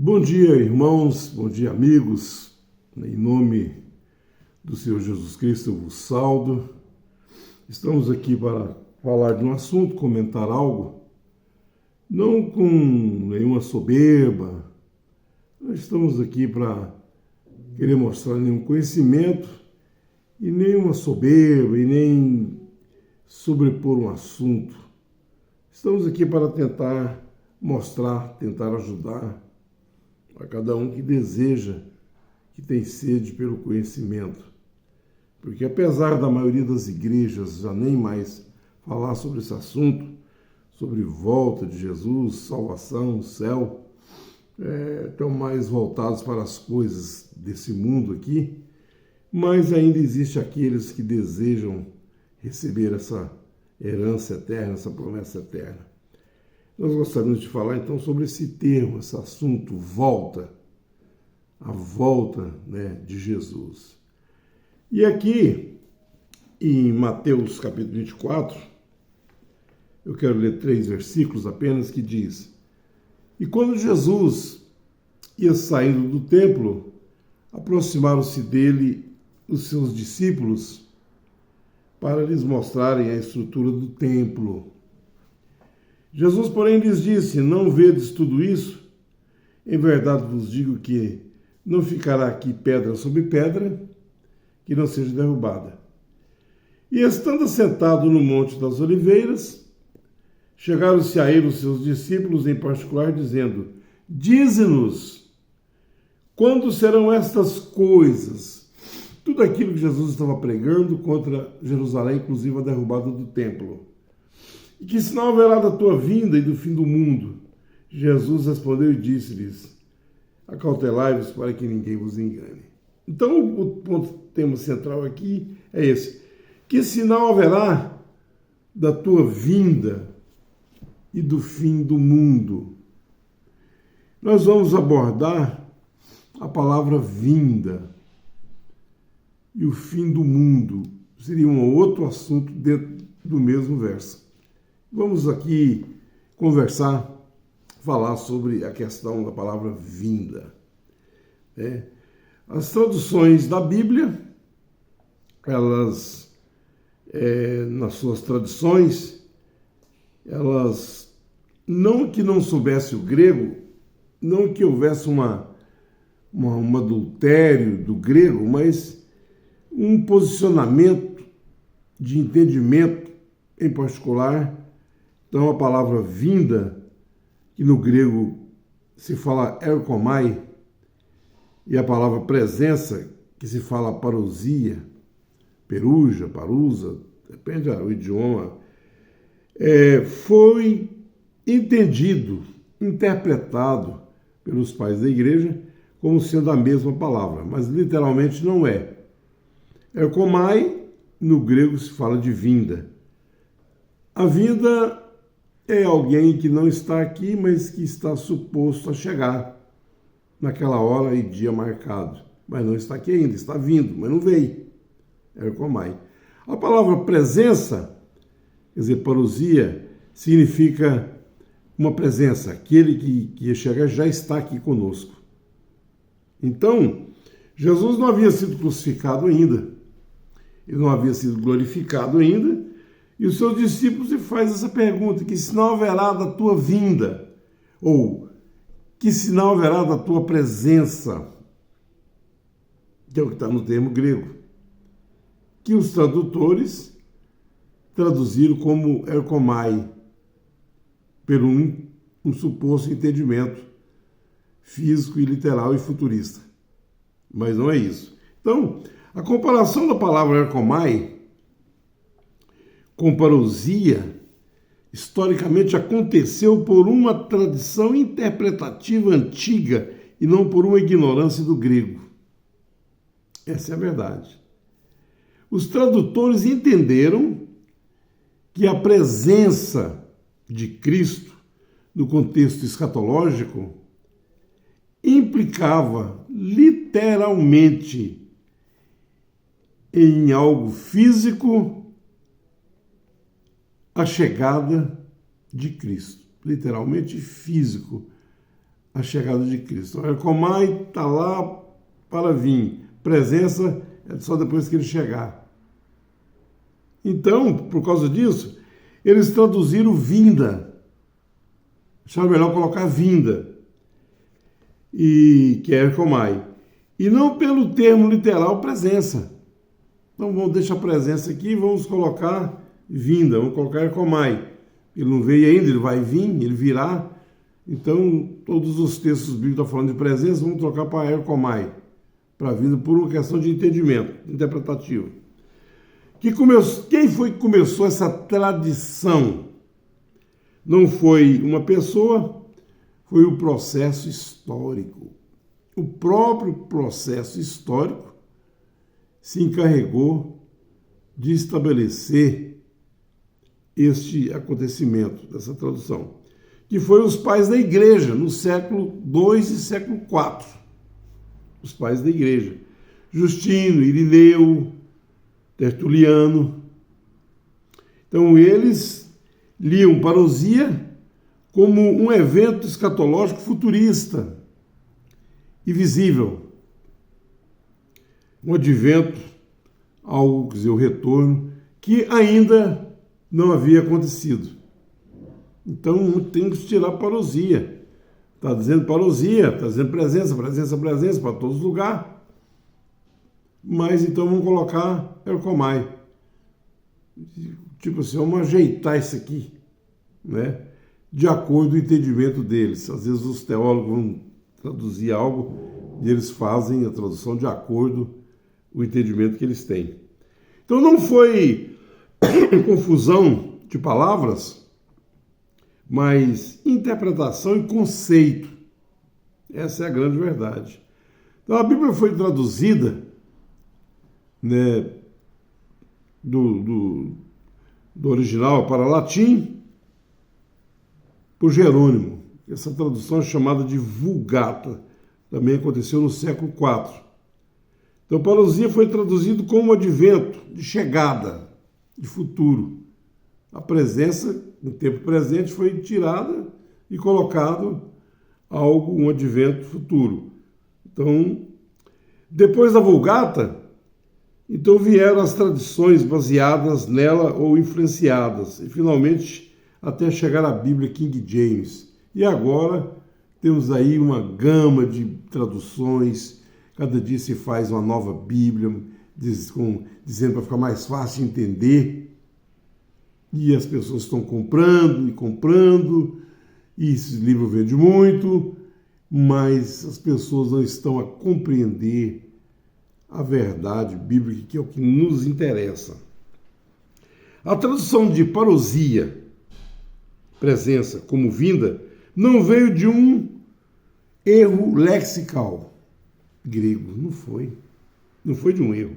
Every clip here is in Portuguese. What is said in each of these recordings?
Bom dia, irmãos, bom dia, amigos. Em nome do Senhor Jesus Cristo, eu vos saudo. Estamos aqui para falar de um assunto, comentar algo, não com nenhuma soberba. Nós estamos aqui para querer mostrar nenhum conhecimento e nenhuma soberba e nem sobrepor um assunto. Estamos aqui para tentar mostrar, tentar ajudar a cada um que deseja, que tem sede pelo conhecimento. Porque apesar da maioria das igrejas já nem mais falar sobre esse assunto, sobre volta de Jesus, salvação, céu, estão mais voltados para as coisas desse mundo aqui, mas ainda existe aqueles que desejam receber essa herança eterna, essa promessa eterna. Nós gostaríamos de falar então sobre esse termo, esse assunto, volta, a volta, de Jesus. E aqui, em Mateus capítulo 24, eu quero ler 3 versículos apenas, que diz: E quando Jesus ia saindo do templo, aproximaram-se dele os seus discípulos para lhes mostrarem a estrutura do templo. Jesus, porém, lhes disse: Não vedes tudo isso? Em verdade vos digo que não ficará aqui pedra sobre pedra que não seja derrubada. E estando assentado no Monte das Oliveiras, chegaram-se a ele os seus discípulos em particular, dizendo: Dize-nos, quando serão estas coisas? Tudo aquilo que Jesus estava pregando contra Jerusalém, inclusive a derrubada do templo. E que sinal haverá da tua vinda e do fim do mundo? Jesus respondeu e disse-lhes: Acautelai-vos para que ninguém vos engane. Então, o tema central aqui é esse: que sinal haverá da tua vinda e do fim do mundo? Nós vamos abordar a palavra vinda e o fim do mundo. Seria um outro assunto dentro do mesmo verso. Vamos aqui conversar, falar sobre a questão da palavra vinda. As traduções da Bíblia, elas, nas suas traduções, elas, não que não soubesse o grego, não que houvesse um adultério do grego, mas um posicionamento de entendimento em particular. Então, a palavra vinda, que no grego se fala erkomai, e a palavra presença, que se fala parousia, peruja, parusa, depende do idioma, foi entendido, interpretado pelos pais da igreja como sendo a mesma palavra, mas literalmente não é. Erkomai, no grego, se fala de vinda. A vinda é alguém que não está aqui, mas que está suposto a chegar naquela hora e dia marcado. Mas não está aqui ainda, está vindo, mas não veio. Erkomai. A palavra presença, quer dizer, parousia, significa uma presença. Aquele que ia chegar já está aqui conosco. Então, Jesus não havia sido crucificado ainda. Ele não havia sido glorificado ainda. E os seus discípulos lhe fazem essa pergunta: que sinal haverá da tua vinda? Ou que sinal haverá da tua presença? Que é o que está no termo grego. Que os tradutores traduziram como erkomai, pelo um suposto entendimento físico e literal e futurista. Mas não é isso. Então, a comparação da palavra erkomai com parousia, historicamente aconteceu por uma tradição interpretativa antiga e não por uma ignorância do grego. Essa é a verdade. Os tradutores entenderam que a presença de Cristo no contexto escatológico implicava literalmente em algo físico a chegada de Cristo, literalmente físico, a chegada de Cristo. Ercomai está lá para vir. Presença é só depois que ele chegar. Então, por causa disso, eles traduziram vinda. Acharam melhor colocar vinda, que é Ercomai. E não pelo termo literal presença. Então, vamos deixar a presença aqui e vamos colocar vinda, vamos colocar Ercomai. Ele não veio ainda, ele vai vir, ele virá. Então, todos os textos bíblicos estão falando de presença, vamos trocar para Ercomai, para vinda, por uma questão de entendimento, interpretativo. Quem foi que começou essa tradição? Não foi uma pessoa, foi o processo histórico. O próprio processo histórico se encarregou de estabelecer este acontecimento, dessa tradução, que foi os pais da igreja, no século II e século IV. Os pais da igreja. Justino, Irineu, Tertuliano. Então, eles liam parousia como um evento escatológico futurista e visível. Um advento, algo, quer dizer, o retorno, que ainda não havia acontecido. Então, temos que tirar parousia. Está dizendo parousia, está dizendo presença para todos os lugares. Mas então vamos colocar Ercomai. Tipo assim, vamos ajeitar isso aqui, né? De acordo com o entendimento deles. Às vezes os teólogos vão traduzir algo e eles fazem a tradução de acordo com o entendimento que eles têm. Então não foi confusão de palavras, mas interpretação e conceito. Essa é a grande verdade. Então a Bíblia foi traduzida, né, do original para latim por Jerônimo. Essa tradução é chamada de Vulgata. Também aconteceu no século IV. Então, parousia foi traduzido como advento, de chegada, de futuro. A presença, no tempo presente, foi tirada e colocado algo, um advento futuro. Então, depois da Vulgata, então vieram as tradições baseadas nela ou influenciadas, e finalmente até chegar à Bíblia King James. E agora temos aí uma gama de traduções, cada dia se faz uma nova Bíblia, dizendo para ficar mais fácil de entender, e as pessoas estão comprando, e esse livro vende muito, mas as pessoas não estão a compreender a verdade bíblica, que é o que nos interessa. A tradução de parousia, presença, como vinda, não veio de um erro lexical grego, não foi de um erro,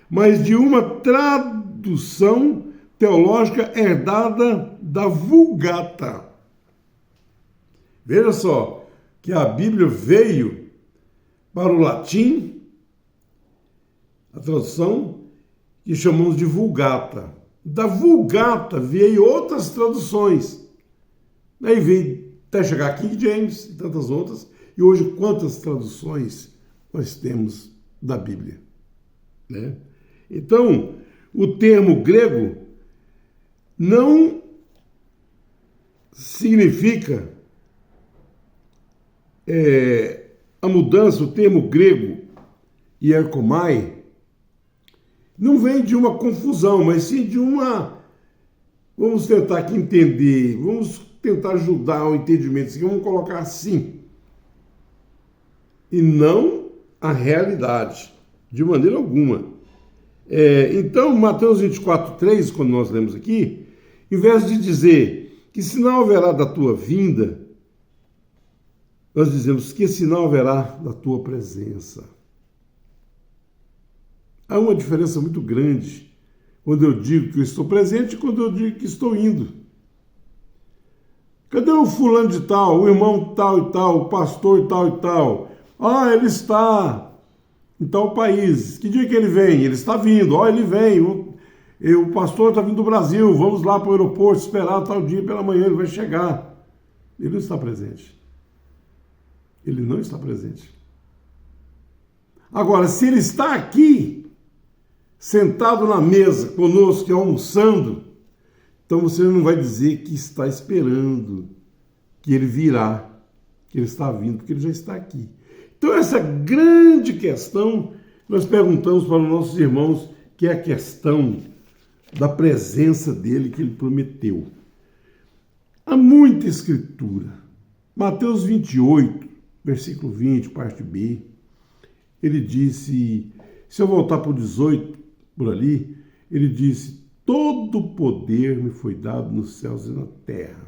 mas de uma tradução teológica herdada da Vulgata. Veja só, que a Bíblia veio para o latim, a tradução que chamamos de Vulgata. Da Vulgata veio outras traduções. Aí veio até chegar a King James e tantas outras. E hoje, quantas traduções nós temos da Bíblia, né? Então, o termo grego não significa a mudança, o termo grego Ercomai, não vem de uma confusão, mas sim de uma... Vamos tentar aqui entender, vamos tentar ajudar o entendimento, vamos colocar assim. E não a realidade, de maneira alguma. Então, Mateus 24:3, quando nós lemos aqui, em vez de dizer que sinal haverá da tua vinda, nós dizemos que sinal haverá da tua presença. Há uma diferença muito grande quando eu digo que eu estou presente e quando eu digo que estou indo. Cadê o fulano de tal, o irmão tal e tal, o pastor tal e tal? Ah, ele está em tal país. Que dia que ele vem? Ele está vindo. Ó, ele vem. O pastor está vindo do Brasil. Vamos lá para o aeroporto esperar tal dia pela manhã, ele vai chegar. Ele não está presente. Ele não está presente. Agora, se ele está aqui, sentado na mesa conosco e almoçando, então você não vai dizer que está esperando, que ele virá, que ele está vindo, porque ele já está aqui. Então, essa grande questão, nós perguntamos para os nossos irmãos, que é a questão da presença dele que ele prometeu. Há muita escritura. Mateus 28, versículo 20, parte B, ele disse, se eu voltar para o 18, por ali, ele disse, todo o poder me foi dado nos céus e na terra.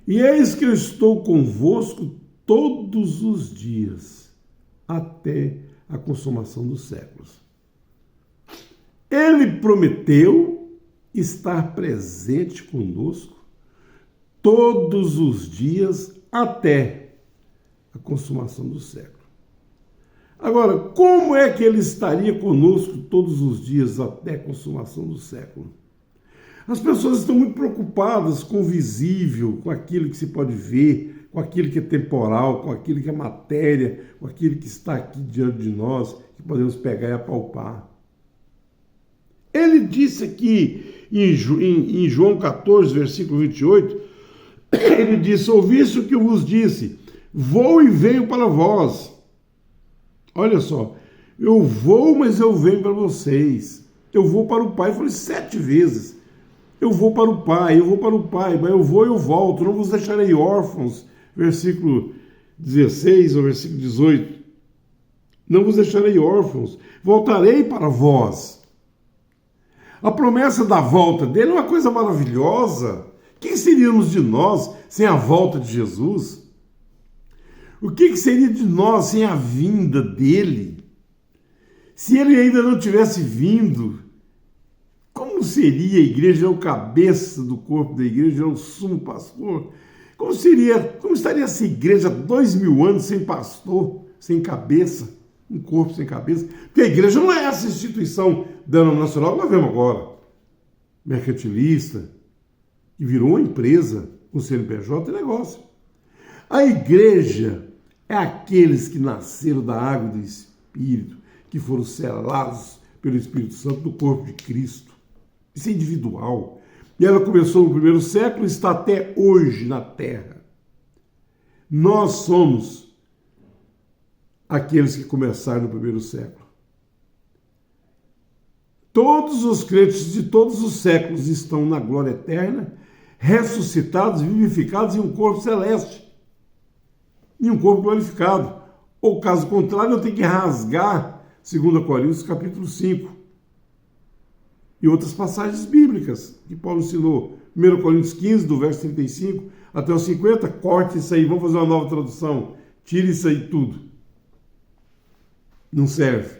E eis que eu estou convosco todos os dias, até a consumação dos séculos. Ele prometeu estar presente conosco todos os dias até a consumação do século. Agora, como é que ele estaria conosco todos os dias até a consumação do século? As pessoas estão muito preocupadas com o visível, com aquilo que se pode ver, com aquilo que é temporal, com aquilo que é matéria, com aquilo que está aqui diante de nós, que podemos pegar e apalpar. Ele disse aqui em João 14, versículo 28, ele disse, ouviste o que eu vos disse, vou e venho para vós. Olha só, eu vou, mas eu venho para vocês. Eu vou para o Pai, falei 7 vezes. Eu vou para o Pai, eu vou para o Pai, mas eu vou e eu volto, não vos deixarei órfãos. Versículo 16 ou versículo 18. Não vos deixarei órfãos, voltarei para vós. A promessa da volta dele é uma coisa maravilhosa. Quem seríamos de nós sem a volta de Jesus? O que seria de nós sem a vinda dele? Se ele ainda não tivesse vindo, como seria a igreja? É o cabeça do corpo da igreja, é o sumo pastor. Como estaria essa igreja há 2000 anos sem pastor, sem cabeça, um corpo sem cabeça? Porque a igreja não é essa instituição denominacional que nós vemos agora, mercantilista, que virou uma empresa, um CNPJ e negócio. A igreja é aqueles que nasceram da água do Espírito, que foram selados pelo Espírito Santo do corpo de Cristo. Isso é individual. E ela começou no primeiro século e está até hoje na Terra. Nós somos aqueles que começaram no primeiro século. Todos os crentes de todos os séculos estão na glória eterna, ressuscitados, vivificados em um corpo celeste, em um corpo glorificado. Ou caso contrário, eu tenho que rasgar 2 Coríntios capítulo 5 e outras passagens bíblicas que Paulo ensinou. 1 Coríntios 15, do verso 35 até o 50, corte isso aí, vamos fazer uma nova tradução, tire isso aí tudo. Não serve.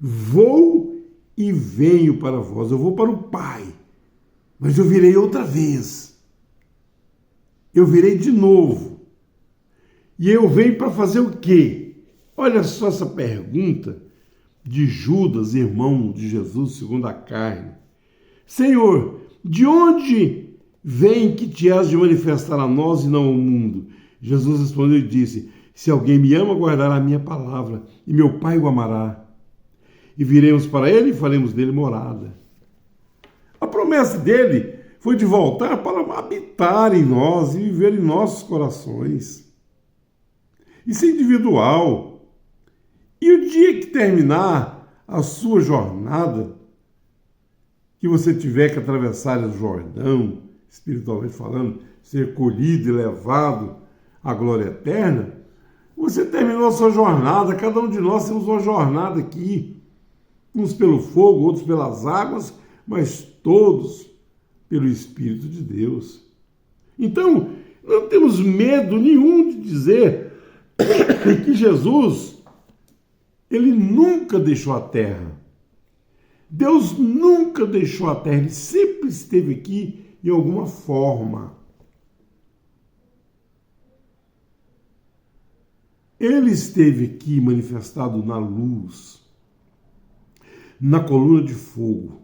Vou e venho para vós, eu vou para o Pai, mas eu virei outra vez. Eu virei de novo. E eu venho para fazer o quê? Olha só essa pergunta de Judas, irmão de Jesus, segundo a carne. Senhor, de onde vem que te has de manifestar a nós e não ao mundo? Jesus respondeu e disse, se alguém me ama, guardará a minha palavra, e meu Pai o amará. E viremos para ele e faremos dele morada. A promessa dele foi de voltar para habitar em nós e viver em nossos corações. Isso é individual. E o dia que terminar a sua jornada, que você tiver que atravessar o Jordão, espiritualmente falando, ser colhido e levado à glória eterna, você terminou a sua jornada. Cada um de nós temos uma jornada aqui, uns pelo fogo, outros pelas águas, mas todos pelo Espírito de Deus. Então, não temos medo nenhum de dizer que Jesus, ele nunca deixou a terra. Deus nunca deixou a terra, ele sempre esteve aqui em alguma forma. Ele esteve aqui manifestado na luz, na coluna de fogo.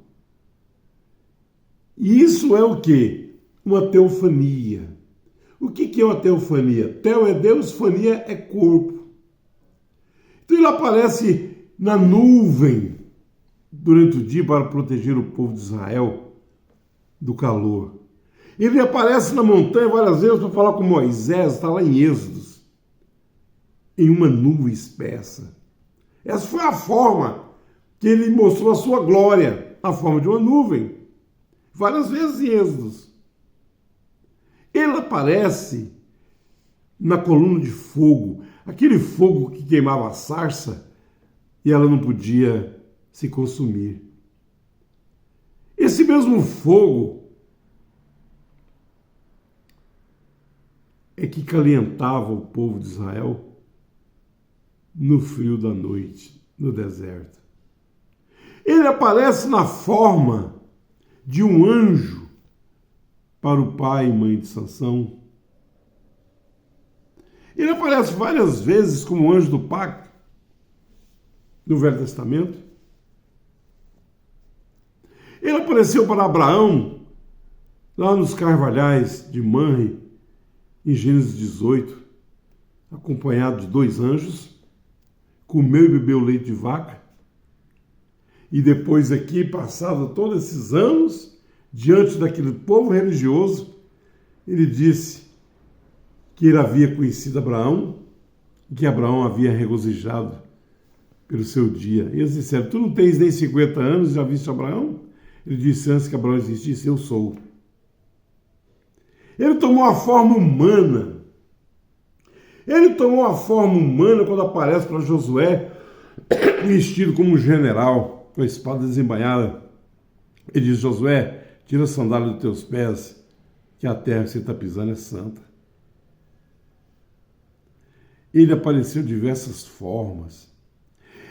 E isso é o quê? Uma teofania. O que é uma teofania? Teo é Deus, fania é corpo. Então ele aparece na nuvem durante o dia para proteger o povo de Israel do calor. Ele aparece na montanha várias vezes para falar com Moisés, está lá em Êxodos, em uma nuvem espessa. Essa foi a forma que ele mostrou a sua glória, na forma de uma nuvem, várias vezes em Êxodos. Ele aparece na coluna de fogo, aquele fogo que queimava a sarça e ela não podia se consumir. Esse mesmo fogo é que calentava o povo de Israel no frio da noite, no deserto. Ele aparece na forma de um anjo para o pai e mãe de Sansão. Ele aparece várias vezes como anjo do pacto no Velho Testamento. Ele apareceu para Abraão lá nos carvalhais de Manre, em Gênesis 18, acompanhado de 2 anjos, comeu e bebeu leite de vaca, e depois aqui, passado todos esses anos, diante daquele povo religioso, ele disse que ele havia conhecido Abraão, e que Abraão havia regozijado pelo seu dia. E eles disseram, tu não tens nem 50 anos, já viste Abraão? Ele disse, antes que Abraão existisse, eu sou. Ele tomou a forma humana. Ele tomou a forma humana quando aparece para Josué, vestido como um general, com a espada desembainhada. Ele diz, Josué, tira a sandália dos teus pés, que a terra que você está pisando é santa. Ele apareceu de diversas formas.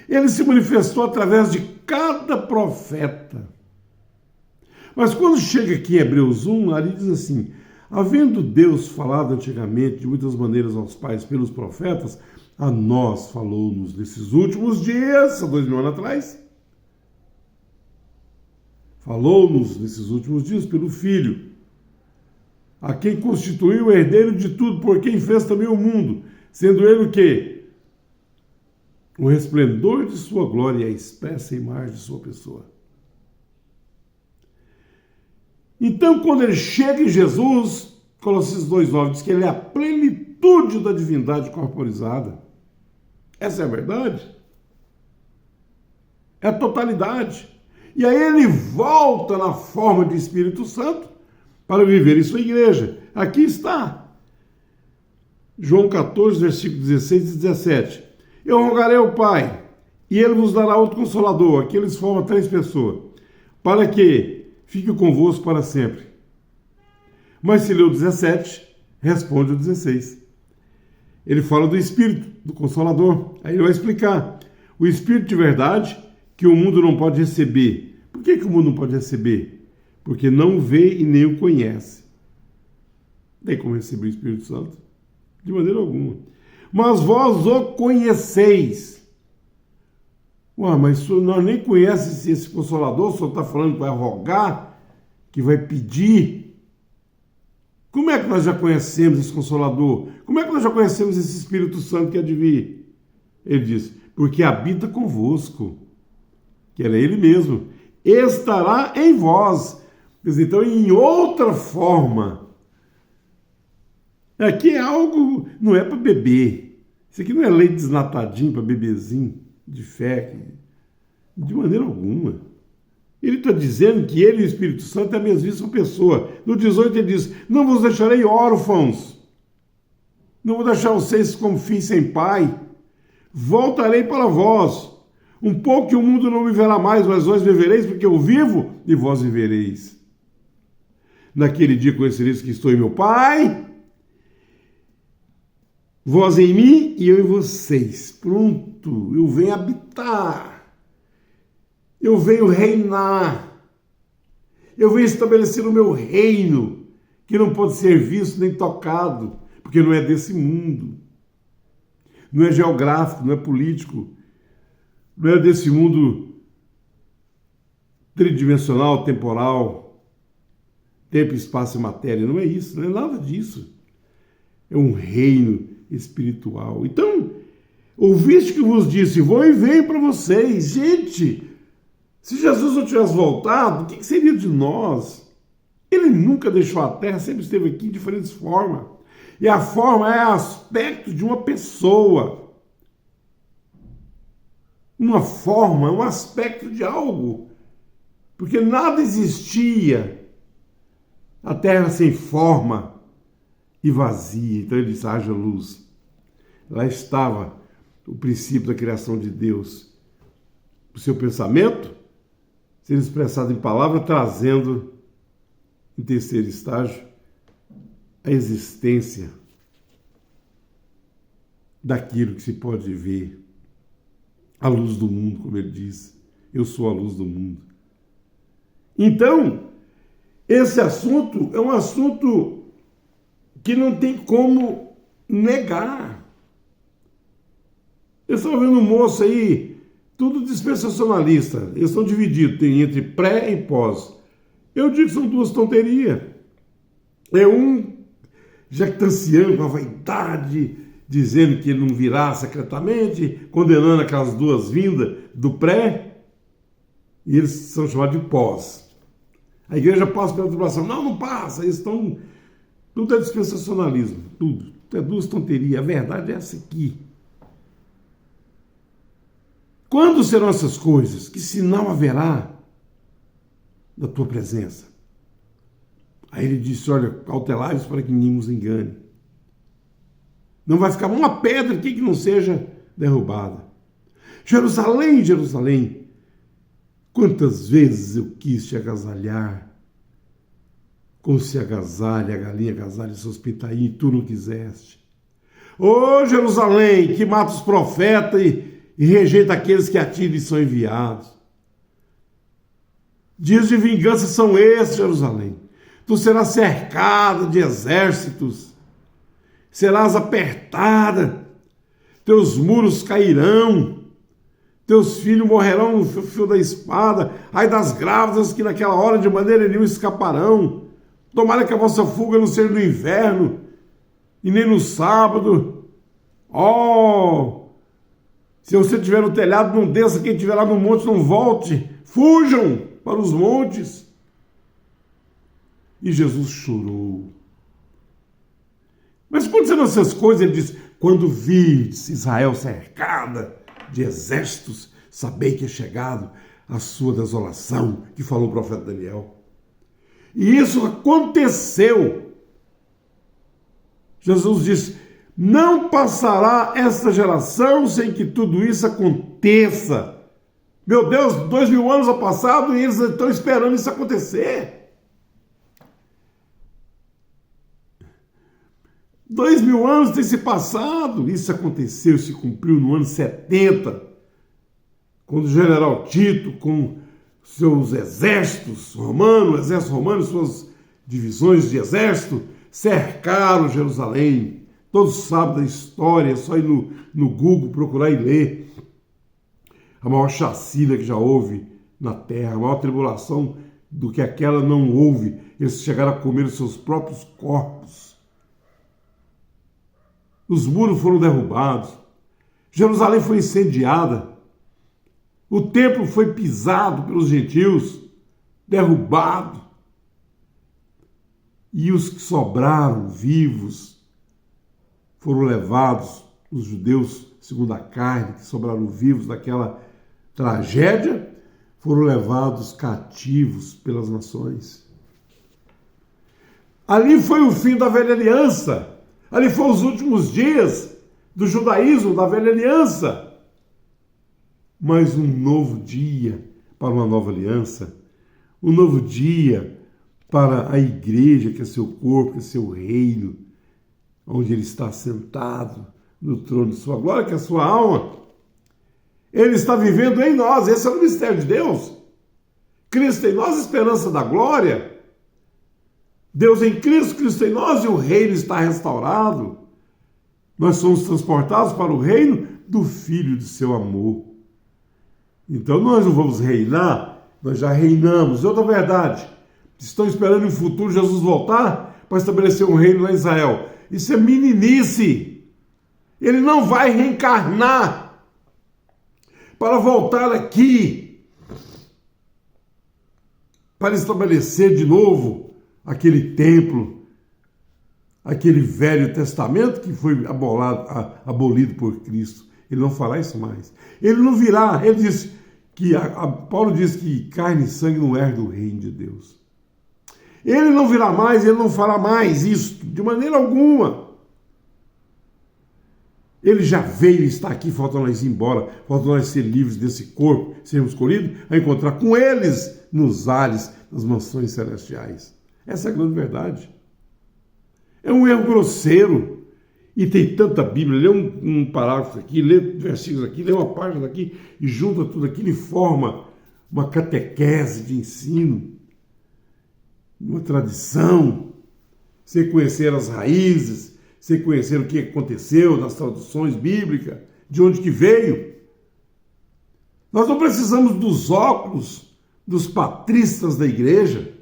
Ele se manifestou através de cada profeta. Mas quando chega aqui em Hebreus 1, ali diz assim, havendo Deus falado antigamente de muitas maneiras aos pais pelos profetas, a nós falou-nos nesses últimos dias, há 2000 anos atrás, falou-nos nesses últimos dias pelo Filho, a quem constituiu o herdeiro de tudo, por quem fez também o mundo, sendo ele o quê? O resplendor de sua glória e a expressa imagem de sua pessoa. Então, quando ele chega em Jesus, Colossenses 2,9 diz que ele é a plenitude da divindade corporizada. Essa é a verdade. É a totalidade. E aí ele volta na forma de Espírito Santo para viver em sua igreja. Aqui está. João 14, versículo 16 e 17. Eu rogarei ao Pai, e ele vos dará outro Consolador. Aqui eles formam 3 pessoas. Para que fique convosco para sempre. Mas se leu o 17, responde o 16. Ele fala do Espírito, do Consolador. Aí ele vai explicar. O Espírito de verdade que o mundo não pode receber. Por que o mundo não pode receber? Porque não vê e nem o conhece. Não tem como receber o Espírito Santo? De maneira alguma. Mas vós o conheceis. Ué, mas nós nem conhecemos esse Consolador, o senhor está falando que vai rogar, que vai pedir. Como é que nós já conhecemos esse Consolador? Como é que nós já conhecemos esse Espírito Santo que há de vir? Ele diz, porque habita convosco, que era ele mesmo, estará em vós. Quer dizer, então, em outra forma, aqui é algo, não é para beber. Isso aqui não é leite desnatadinho para bebezinho de fé, de maneira alguma. Ele está dizendo que ele e o Espírito Santo é a mesmíssima pessoa. No 18 ele diz, não vos deixarei órfãos, não vou deixar vocês como filhos sem pai, voltarei para vós, um pouco que o mundo não me verá mais, mas vós vivereis, porque eu vivo e vós vivereis. Naquele dia conhecereis que estou em meu Pai, vós em mim e eu em vocês. Pronto, eu venho habitar. Eu venho reinar. Eu venho estabelecer o meu reino, que não pode ser visto nem tocado, porque não é desse mundo. Não é geográfico, não é político. Não é desse mundo tridimensional, temporal, tempo, espaço e matéria. Não é isso, não é nada disso. é um reino espiritual. Então, ouviste que vos disse, vou e venho para vocês. Gente, se Jesus não tivesse voltado, o que seria de nós? Ele nunca deixou a terra, sempre esteve aqui de diferentes formas. E a forma é aspecto de uma pessoa. Uma forma, um aspecto de algo. Porque nada existia. A terra sem forma e vazia. Então ele disse, haja luz. Lá estava o princípio da criação de Deus. O seu pensamento sendo expressado em palavra, trazendo, em terceiro estágio, a existência daquilo que se pode ver. A luz do mundo, como ele diz. Eu sou a luz do mundo. Então, esse assunto é um assunto que não tem como negar. Eu estava vendo um moço aí, tudo dispensacionalista. Eles estão divididos, tem entre pré e pós. Eu digo que são duas tonterias. É um jactanciando com a vaidade, dizendo que ele não virá secretamente, condenando aquelas duas vindas do pré, e eles são chamados de pós. A igreja passa pela tribulação. Não passa, eles estão... Tudo é dispensacionalismo, tudo. É duas tonterias. A verdade é essa aqui. Quando serão essas coisas? Que sinal haverá da tua presença? Aí ele disse, olha, cautelai-vos para que ninguém nos engane. Não vai ficar uma pedra aqui que não seja derrubada. Jerusalém, Jerusalém, quantas vezes eu quis te agasalhar, como se agasalha a galinha, agasalha seus pitainhos, e tu não quiseste. Ô Jerusalém, que mata os profetas e rejeita aqueles que a ti lhes são enviados. Dias de vingança são esses, Jerusalém. Tu serás cercada de exércitos, serás apertada, teus muros cairão, teus filhos morrerão no fio da espada, ai das grávidas que naquela hora de maneira nenhuma escaparão. Tomara que a vossa fuga não seja no inverno, e nem no sábado. Se você estiver no telhado, não desça, quem estiver lá no monte, não volte. Fujam para os montes. E Jesus chorou. Mas quando serão essas coisas, ele diz, quando virdes Israel cercada de exércitos, sabei que é chegado a sua desolação, que falou o profeta Daniel. E isso aconteceu. Jesus disse, não passará esta geração sem que tudo isso aconteça. Meu Deus, 2000 anos a passado e eles estão esperando isso acontecer. 2000 anos tem se passado, isso aconteceu, se cumpriu no ano 70, quando o general Tito, com seus exércitos romanos, exército romano, suas divisões de exército, cercaram Jerusalém. Todos sabem da história, é só ir no Google procurar e ler. A maior chacina que já houve na terra, a maior tribulação do que aquela não houve. Eles chegaram a comer os seus próprios corpos. Os muros foram derrubados. Jerusalém foi incendiada. O templo foi pisado pelos gentios, derrubado. E os que sobraram vivos foram levados, os judeus, segundo a carne, que sobraram vivos daquela tragédia, foram levados cativos pelas nações. Ali foi o fim da velha aliança. Ali foram os últimos dias do judaísmo, da velha aliança. Mas um novo dia para uma nova aliança, um novo dia para a igreja, que é seu corpo, que é seu reino, onde ele está sentado no trono de sua glória, que é a sua alma. Ele está vivendo em nós, esse é o mistério de Deus. Cristo em nós, esperança da glória. Deus em Cristo, Cristo em nós, e o reino está restaurado. Nós somos transportados para o reino do Filho de seu amor. Então nós não vamos reinar, nós já reinamos. E outra verdade, estão esperando no futuro Jesus voltar para estabelecer um reino lá em Israel. Isso é meninice. Ele não vai reencarnar para voltar aqui, para estabelecer de novo aquele templo, aquele Velho Testamento que foi abolido por Cristo. Ele não fará isso mais. Ele não virá. Ele disse que Paulo diz que carne e sangue não herdam o reino de Deus. Ele não virá mais, ele não fará mais isso de maneira alguma. Ele já veio e está aqui, falta nós ir embora, falta nós ser livres desse corpo, sermos escolhidos, a encontrar com eles nos ares, nas mansões celestiais. Essa é a grande verdade. É um erro grosseiro. E tem tanta Bíblia, lê um parágrafo aqui, lê versículos aqui, lê uma página aqui, e junta tudo aquilo e forma uma catequese de ensino, uma tradição, sem conhecer as raízes, sem conhecer o que aconteceu nas traduções bíblicas, de onde que veio. Nós não precisamos dos óculos dos patristas da igreja.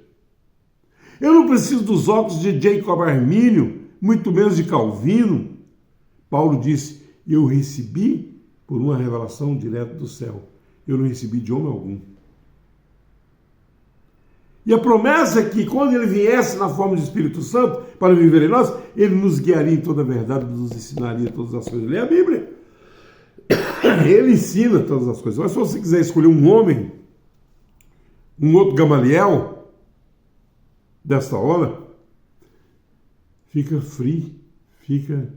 Eu não preciso dos óculos de Jacob Armínio, muito menos de Calvino. Paulo disse, eu recebi por uma revelação direta do céu. Eu não recebi de homem algum. E a promessa é que quando ele viesse na forma do Espírito Santo para viver em nós, ele nos guiaria em toda a verdade, nos ensinaria todas as coisas. Lê a Bíblia. Ele ensina todas as coisas. Mas se você quiser escolher um homem, um outro Gamaliel, desta hora, fica free, fica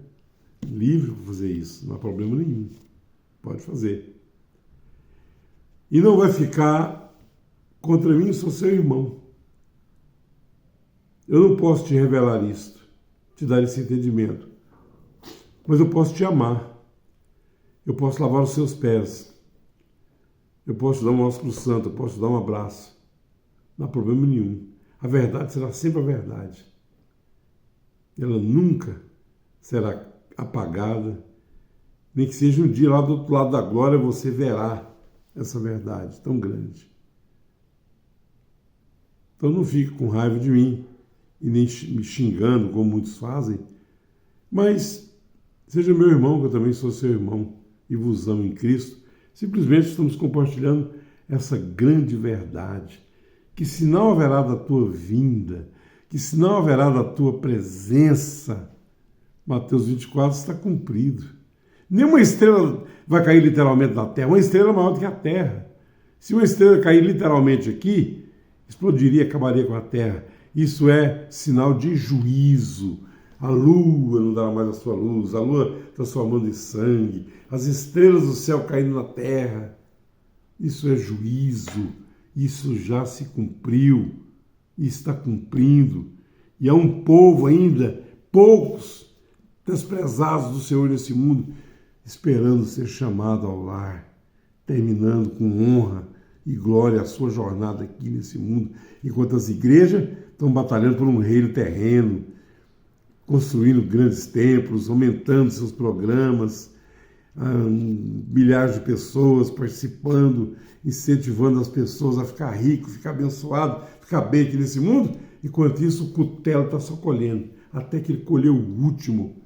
livre para fazer isso. Não há problema nenhum. Pode fazer. E não vai ficar contra mim, sou seu irmão. Eu não posso te revelar isto, te dar esse entendimento. Mas eu posso te amar. Eu posso lavar os seus pés. Eu posso te dar um ósculo santo, eu posso te dar um abraço. Não há problema nenhum. A verdade será sempre a verdade. Ela nunca será apagada, nem que seja um dia lá do outro lado da glória você verá essa verdade tão grande. Então não fique com raiva de mim e nem me xingando como muitos fazem, mas seja meu irmão, que eu também sou seu irmão e vos amo em Cristo. Simplesmente estamos compartilhando essa grande verdade, que se não haverá da tua vinda, que se não haverá da tua presença, Mateus 24 está cumprido. Nenhuma estrela vai cair literalmente na Terra, uma estrela é maior do que a Terra. Se uma estrela cair literalmente aqui, explodiria, acabaria com a Terra. Isso é sinal de juízo. A lua não dará mais a sua luz, a lua transformando em sangue, as estrelas do céu caindo na terra. Isso é juízo. Isso já se cumpriu e está cumprindo. E há um povo ainda, poucos desprezados do Senhor nesse mundo, esperando ser chamado ao lar, terminando com honra e glória a sua jornada aqui nesse mundo, enquanto as igrejas estão batalhando por um reino terreno, construindo grandes templos, aumentando seus programas, milhares de pessoas participando, incentivando as pessoas a ficar rico, ficar abençoado, ficar bem aqui nesse mundo, enquanto isso o cutelo está só colhendo, até que ele colheu o último.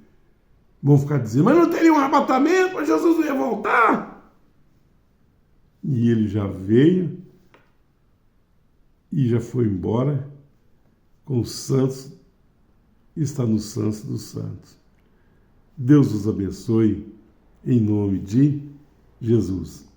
Vão ficar dizendo, mas não teria um arrebatamento, mas Jesus não ia voltar. E ele já veio e já foi embora com os santos, está nos santos dos santos. Deus os abençoe em nome de Jesus.